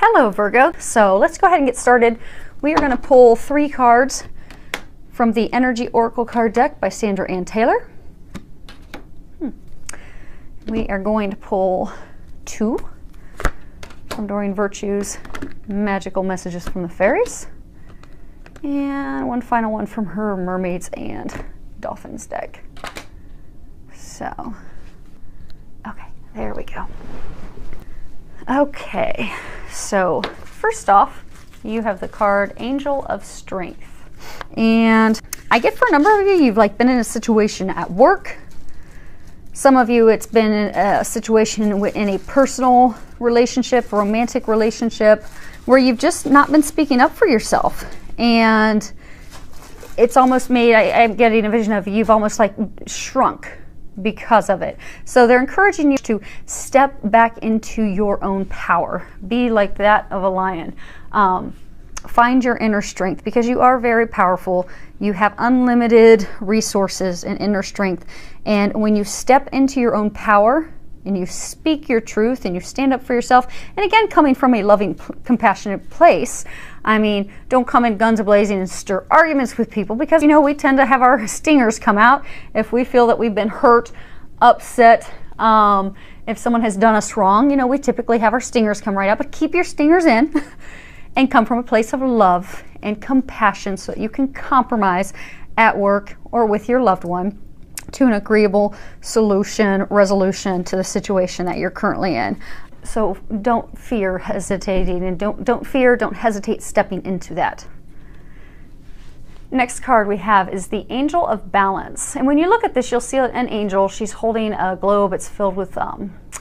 Hello Virgo. So let's go ahead and get started. We are going to pull 3 cards from the Energy Oracle card deck by Sandra Ann Taylor. We are going to pull 2 from Doreen Virtue's Magical Messages from the Fairies, and one final one from her Mermaids and Dolphins deck. So, okay, there we go. Okay, so first off, you have the card Angel of Strength. And I get for a number of you, you've been in a situation at work. Some of you, it's been a situation in a personal relationship, romantic relationship, where you've just not been speaking up for yourself. And it's almost made, I'm getting a vision of you've almost shrunk because of it. So they're encouraging you to step back into your own power. Be like that of a lion. Find your inner strength, because you are very powerful. You have unlimited resources and inner strength. And when you step into your own power and you speak your truth and you stand up for yourself, and again, coming from a loving, compassionate place, I mean, don't come in guns a-blazing and stir arguments with people, because, you know, we tend to have our stingers come out if we feel that we've been hurt, upset. If someone has done us wrong, you know, we typically have our stingers come right out, but keep your stingers in and come from a place of love and compassion so that you can compromise at work or with your loved one to an agreeable solution, resolution to the situation that you're currently in. So don't fear hesitating, and don't hesitate stepping into that. Next card we have is the Angel of Balance. And when you look at this, you'll see an angel. She's holding a globe. It's filled with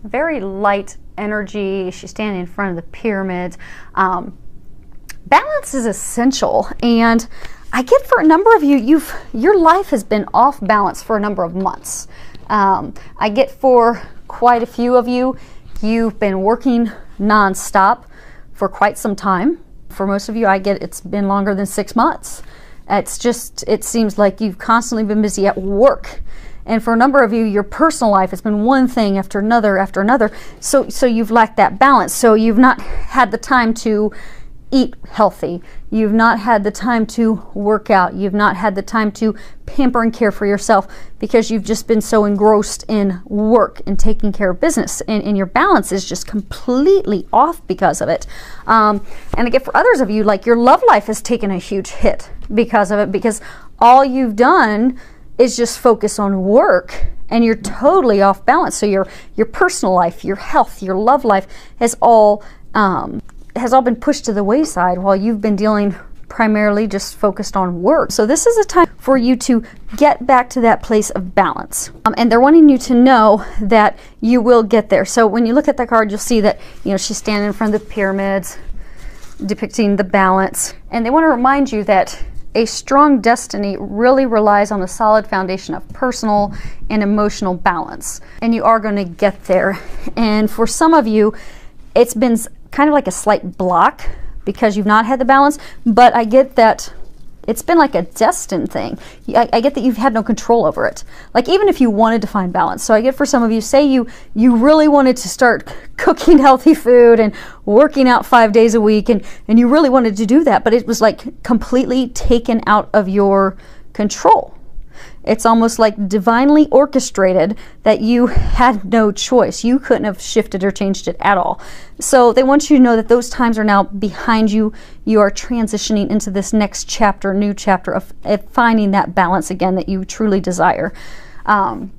very light energy. She's standing in front of the pyramids. Balance is essential, and I get for a number of you, your life has been off balance for a number of months. I get for quite a few of you, you've been working non-stop for quite some time. For most of you, I get it's been longer than 6 months. It's just, it seems like you've constantly been busy at work. And for a number of you, your personal life has been one thing after another after another. So you've lacked that balance. So you've not had the time to eat healthy. You've not had the time to work out. You've not had the time to pamper and care for yourself, because you've just been so engrossed in work and taking care of business, and your balance is just completely off because of it. And again, for others of you, your love life has taken a huge hit because of it, because all you've done is just focus on work, and you're totally off balance. So your personal life, your health, your love life has all been pushed to the wayside while you've been dealing primarily just focused on work. So this is a time for you to get back to that place of balance. And they're wanting you to know that you will get there. So when you look at that card, you'll see that, you know, she's standing in front of the pyramids, depicting the balance. And they want to remind you that a strong destiny really relies on a solid foundation of personal and emotional balance. And you are going to get there. And for some of you, it's been kind of like a slight block because you've not had the balance, but I get that it's been like a destined thing. I get that you've had no control over it. Even if you wanted to find balance. So I get for some of you, say you really wanted to start cooking healthy food and working out 5 days a week, and you really wanted to do that, but it was completely taken out of your control. It's almost like divinely orchestrated that you had no choice. You couldn't have shifted or changed it at all. So they want you to know that those times are now behind you. You are transitioning into this next chapter, new chapter of finding that balance again that you truly desire. Because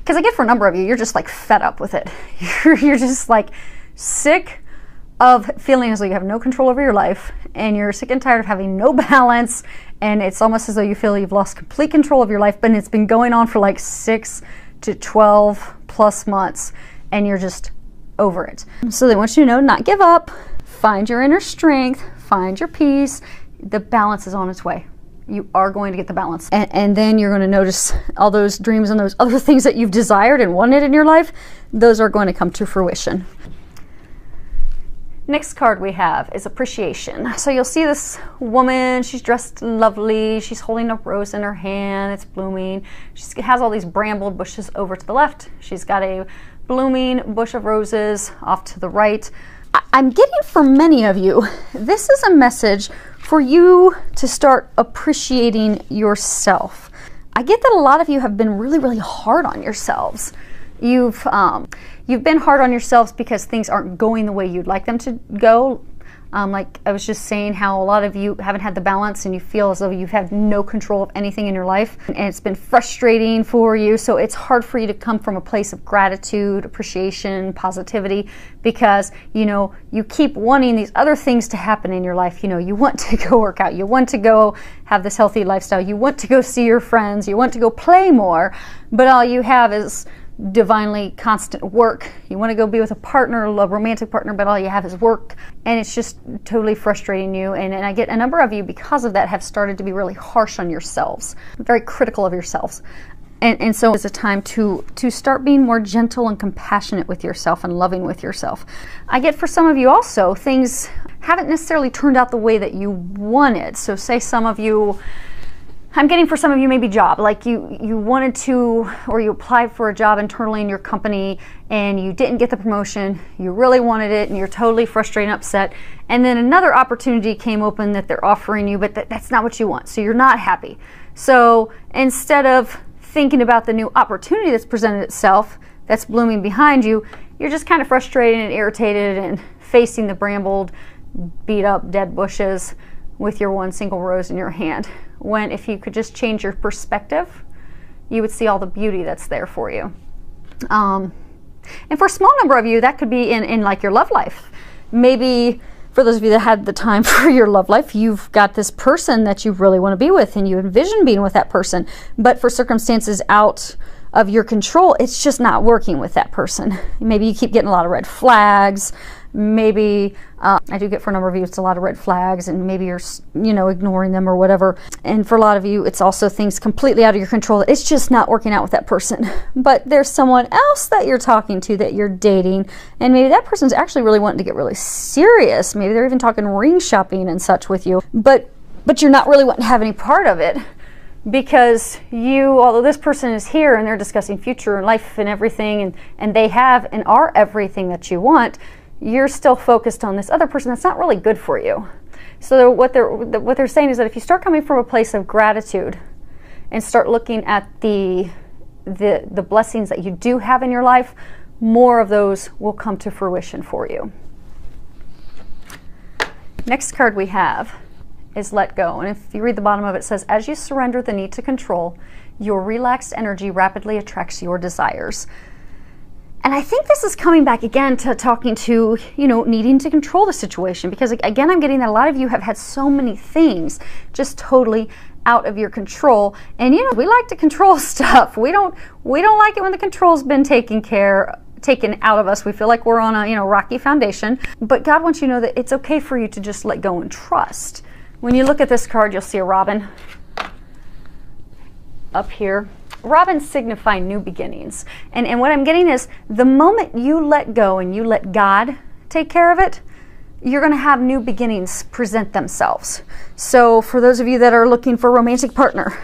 I get for a number of you, you're just fed up with it. You're just sick of feeling as though you have no control over your life, and you're sick and tired of having no balance, and it's almost as though you feel you've lost complete control of your life, but it's been going on for 6 to 12 plus months, and you're just over it. So they want you to know, not give up, find your inner strength, find your peace. The balance is on its way. You are going to get the balance. And then you're going to notice all those dreams and those other things that you've desired and wanted in your life, those are going to come to fruition. Next card we have is Appreciation. So you'll see this woman, she's dressed lovely, she's holding a rose in her hand, it's blooming. She has all these bramble bushes over to the left. She's got a blooming bush of roses off to the right. I'm getting for many of you, this is a message for you to start appreciating yourself. I get that a lot of you have been really, really hard on yourselves. You've been hard on yourselves because things aren't going the way you'd like them to go. Like I was just saying, how a lot of you haven't had the balance and you feel as though you've had no control of anything in your life, and it's been frustrating for you. So it's hard for you to come from a place of gratitude, appreciation, positivity, because you keep wanting these other things to happen in your life. You want to go work out, you want to go have this healthy lifestyle, you want to go see your friends, you want to go play more, but all you have is divinely constant work. You want to go be with a partner, a romantic partner, but all you have is work, and it's just totally frustrating you. And I get a number of you, because of that, have started to be really harsh on yourselves, very critical of yourselves. And so it's a time to start being more gentle and compassionate with yourself and loving with yourself. I get for some of you also, things haven't necessarily turned out the way that you wanted. So say some of you, I'm getting for some of you maybe job, like you wanted to, or you applied for a job internally in your company and you didn't get the promotion, you really wanted it and you're totally frustrated and upset, and then another opportunity came open that they're offering you, but that's not what you want, so you're not happy. So instead of thinking about the new opportunity that's presented itself, that's blooming behind you, you're just kind of frustrated and irritated and facing the brambled, beat up, dead bushes with your one single rose in your hand. When if you could just change your perspective, you would see all the beauty that's there for you. And for a small number of you, that could be in like your love life. Maybe for those of you that had the time for your love life, you've got this person that you really want to be with and you envision being with that person, but for circumstances out of your control, it's just not working with that person. Maybe you keep getting a lot of red flags. Maybe I do get for a number of you, it's a lot of red flags, and maybe you're ignoring them or whatever. And for a lot of you, it's also things completely out of your control. It's just not working out with that person. But there's someone else that you're talking to, that you're dating, and maybe that person's actually really wanting to get really serious. Maybe they're even talking ring shopping and such with you, but you're not really wanting to have any part of it. Because although this person is here and they're discussing future and life and everything, and they have and are everything that you want, you're still focused on this other person that's not really good for you. So what they're saying is that if you start coming from a place of gratitude and start looking at the blessings that you do have in your life, more of those will come to fruition for you. Next card we have is let go. And if you read the bottom of it, it says, as you surrender the need to control, your relaxed energy rapidly attracts your desires. And I think this is coming back again to talking to, needing to control the situation, because again, I'm getting that a lot of you have had so many things just totally out of your control. And we like to control stuff. We don't like it when the control's been taken out of us. We feel like we're on a rocky foundation. But God wants you to know that it's okay for you to just let go and trust. When you look at this card, you'll see a robin up here. Robins signify new beginnings. And what I'm getting is, the moment you let go and you let God take care of it, you're going to have new beginnings present themselves. So for those of you that are looking for a romantic partner,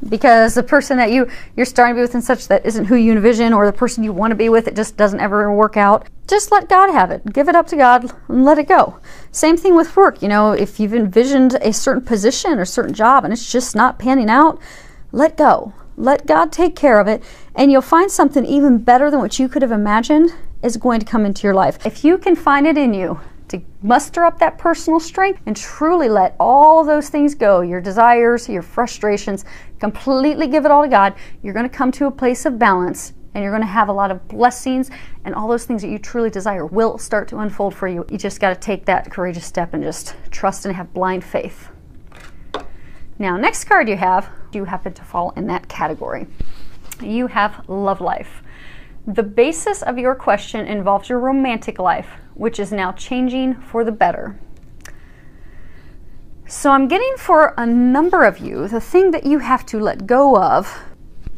because the person that you're starting to be with and such that isn't who you envision, or the person you want to be with, it just doesn't ever work out, just let God have it. Give it up to God and let it go. Same thing with work. If you've envisioned a certain position or certain job and it's just not panning out, let go. Let God take care of it, and you'll find something even better than what you could have imagined is going to come into your life. If you can find it in you to muster up that personal strength and truly let all of those things go, your desires, your frustrations, completely give it all to God, you're going to come to a place of balance, and you're going to have a lot of blessings, and all those things that you truly desire will start to unfold for you. You just got to take that courageous step and just trust and have blind faith. Now, next card you happen to fall in that category. You have love life. The basis of your question involves your romantic life, which is now changing for the better. So I'm getting for a number of you, the thing that you have to let go of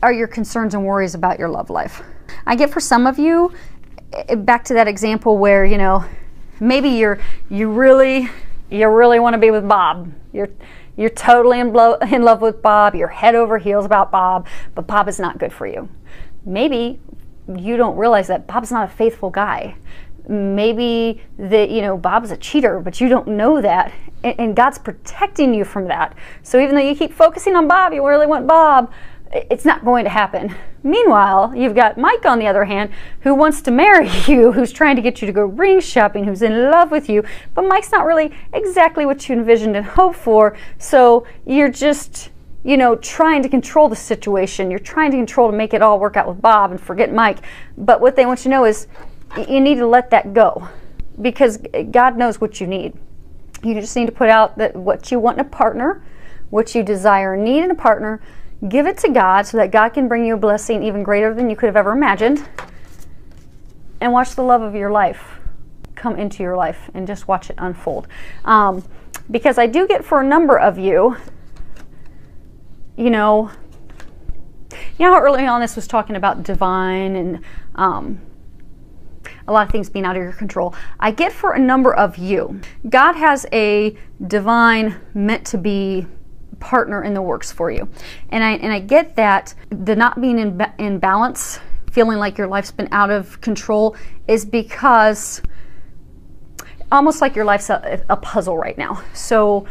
are your concerns and worries about your love life. I get for some of you, back to that example where, maybe you really want to be with Bob. You're totally in love with Bob. You're head over heels about Bob, but Bob is not good for you. Maybe you don't realize that Bob's not a faithful guy. maybe that, you know, Bob's a cheater, but you don't know that, and God's protecting you from that. So even though you keep focusing on Bob, you really want Bob, it's not going to happen. Meanwhile, you've got Mike on the other hand, who wants to marry you, who's trying to get you to go ring shopping, who's in love with you, but Mike's not really exactly what you envisioned and hoped for. So you're just, you know, trying to control the situation. You're trying to control to make it all work out with Bob and forget Mike. But what they want you to know is you need to let that go, because God knows what you need. You just need to put out that what you want in a partner, what you desire and need in a partner, give it to God so that God can bring you a blessing even greater than you could have ever imagined, and watch the love of your life come into your life and just watch it unfold. Because I do get for a number of you, you know how early on this was talking about divine and a lot of things being out of your control. I get for a number of you, God has a divine meant to be partner in the works for you. And I get that the not being in balance, feeling like your life's been out of control, is because almost like your life's a puzzle right now. So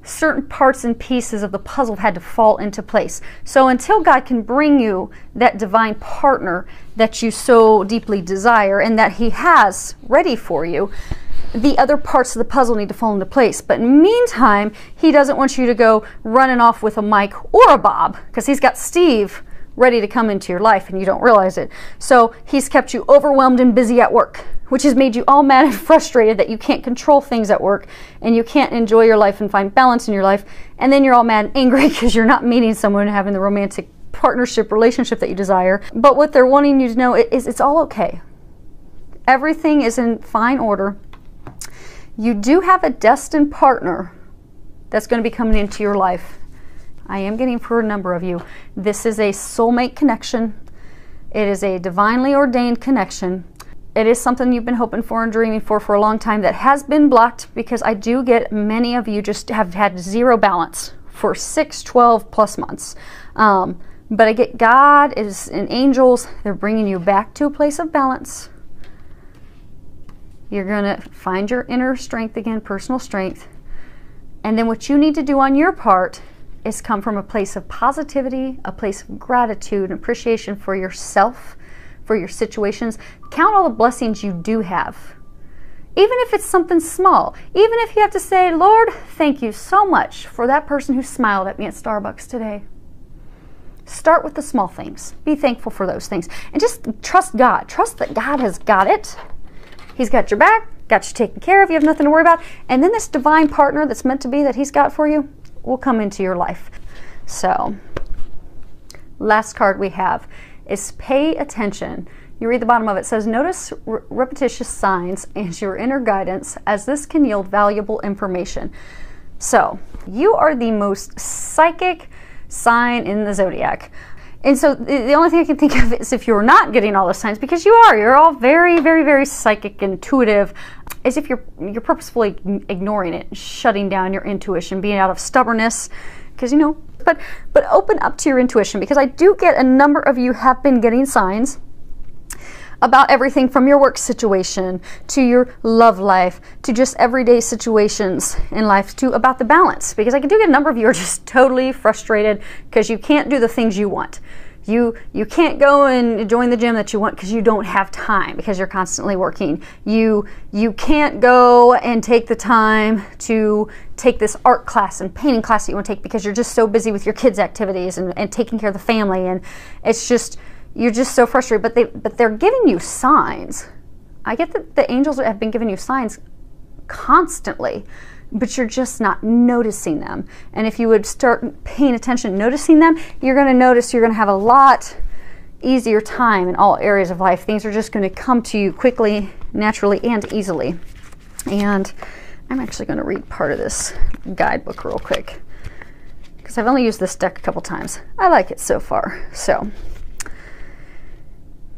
certain parts and pieces of the puzzle had to fall into place. So until God can bring you that divine partner that you so deeply desire and that He has ready for you, the other parts of the puzzle need to fall into place. But in the meantime, He doesn't want you to go running off with a Mike or a Bob, because He's got Steve ready to come into your life and you don't realize it. So He's kept you overwhelmed and busy at work, which has made you all mad and frustrated that you can't control things at work and you can't enjoy your life and find balance in your life. And then you're all mad and angry because you're not meeting someone and having the romantic partnership relationship that you desire. But what they're wanting you to know is it's all okay. Everything is in fine order. You do have a destined partner that's going to be coming into your life. I am getting for a number of you. This is a soulmate connection. It is a divinely ordained connection. It is something you've been hoping for and dreaming for a long time that has been blocked, because I do get many of you just have had zero balance for 6, 12 plus months. But I get God and angels, they're bringing you back to a place of balance. You're going to find your inner strength again, personal strength. And then what you need to do on your part is come from a place of positivity, a place of gratitude and appreciation for yourself, for your situations. Count all the blessings you do have. Even if it's something small. Even if you have to say, Lord, thank you so much for that person who smiled at me at Starbucks today. Start with the small things. Be thankful for those things. And just trust God. Trust that God has got it. He's got your back, got you taken care of. You have nothing to worry about. And then this divine partner that's meant to be that He's got for you will come into your life. So, last card we have is pay attention. You read the bottom of it. It says, notice repetitious signs and your inner guidance, as this can yield valuable information. So, you are the most psychic sign in the zodiac. And so the only thing I can think of is if you're not getting all the signs, because you're all very, very, very psychic, intuitive, as if you're purposefully ignoring it, shutting down your intuition, being out of stubbornness, because but open up to your intuition, because I do get a number of you have been getting signs about everything from your work situation to your love life to just everyday situations in life to about the balance, because I do get a number of you are just totally frustrated because you can't do the things you want. You can't go and join the gym that you want because you don't have time because you're constantly working. You can't go and take the time to take this art class and painting class that you want to take because you're just so busy with your kids' activities and taking care of the family, and it's just you're just so frustrated. But they're giving you signs. I get that the angels have been giving you signs constantly, but you're just not noticing them. And if you would start paying attention, noticing them, you're going to notice you're going to have a lot easier time in all areas of life. Things are just going to come to you quickly, naturally, and easily. And I'm actually going to read part of this guidebook real quick, because I've only used this deck a couple times. I like it so far. So,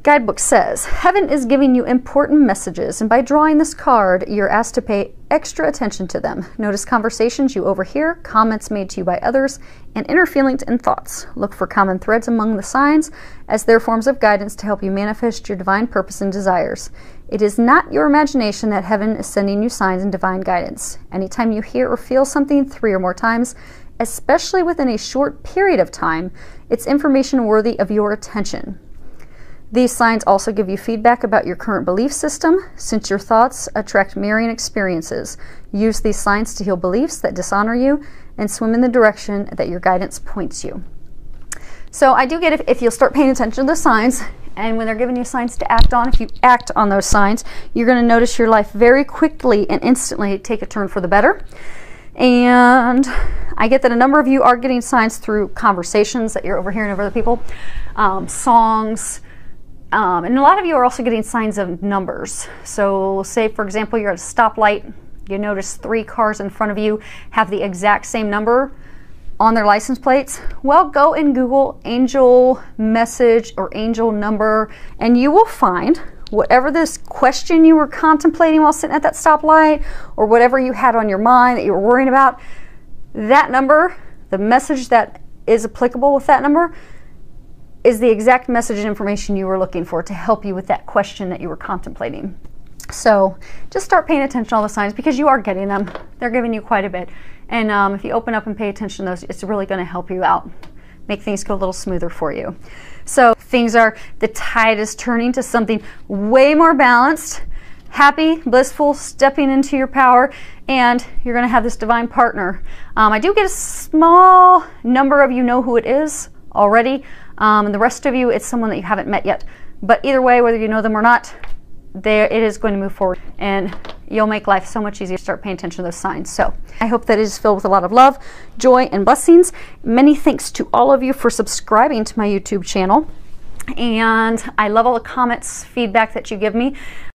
guidebook says, heaven is giving you important messages, and by drawing this card, you're asked to pay extra attention to them. Notice conversations you overhear, comments made to you by others, and inner feelings and thoughts. Look for common threads among the signs, as they're forms of guidance to help you manifest your divine purpose and desires. It is not your imagination that heaven is sending you signs and divine guidance. Anytime you hear or feel something 3 or more times, especially within a short period of time, it's information worthy of your attention. These signs also give you feedback about your current belief system, since your thoughts attract mirroring experiences. Use these signs to heal beliefs that dishonor you and swim in the direction that your guidance points you. So I do get if you'll start paying attention to the signs, and when they're giving you signs to act on, if you act on those signs, you're going to notice your life very quickly and instantly take a turn for the better. And I get that a number of you are getting signs through conversations that you're overhearing of other people, songs, and a lot of you are also getting signs of numbers. So say, for example, you're at a stoplight, you notice 3 cars in front of you have the exact same number on their license plates. Well, go and Google angel message or angel number, and you will find whatever this question you were contemplating while sitting at that stoplight, or whatever you had on your mind that you were worrying about, that number, the message that is applicable with that number, is the exact message and information you were looking for to help you with that question that you were contemplating. So just start paying attention to all the signs, because you are getting them. They're giving you quite a bit. And if you open up and pay attention to those, it's really going to help you out, make things go a little smoother for you. So the tide is turning to something way more balanced, happy, blissful, stepping into your power, and you're going to have this divine partner. I do get a small number of you know who it is already, and the rest of you, it's someone that you haven't met yet. But either way, whether you know them or not, it is going to move forward, and you'll make life so much easier to start paying attention to those signs. So I hope that it is filled with a lot of love, joy, and blessings. Many thanks to all of you for subscribing to my YouTube channel, and I love all the comments, feedback that you give me.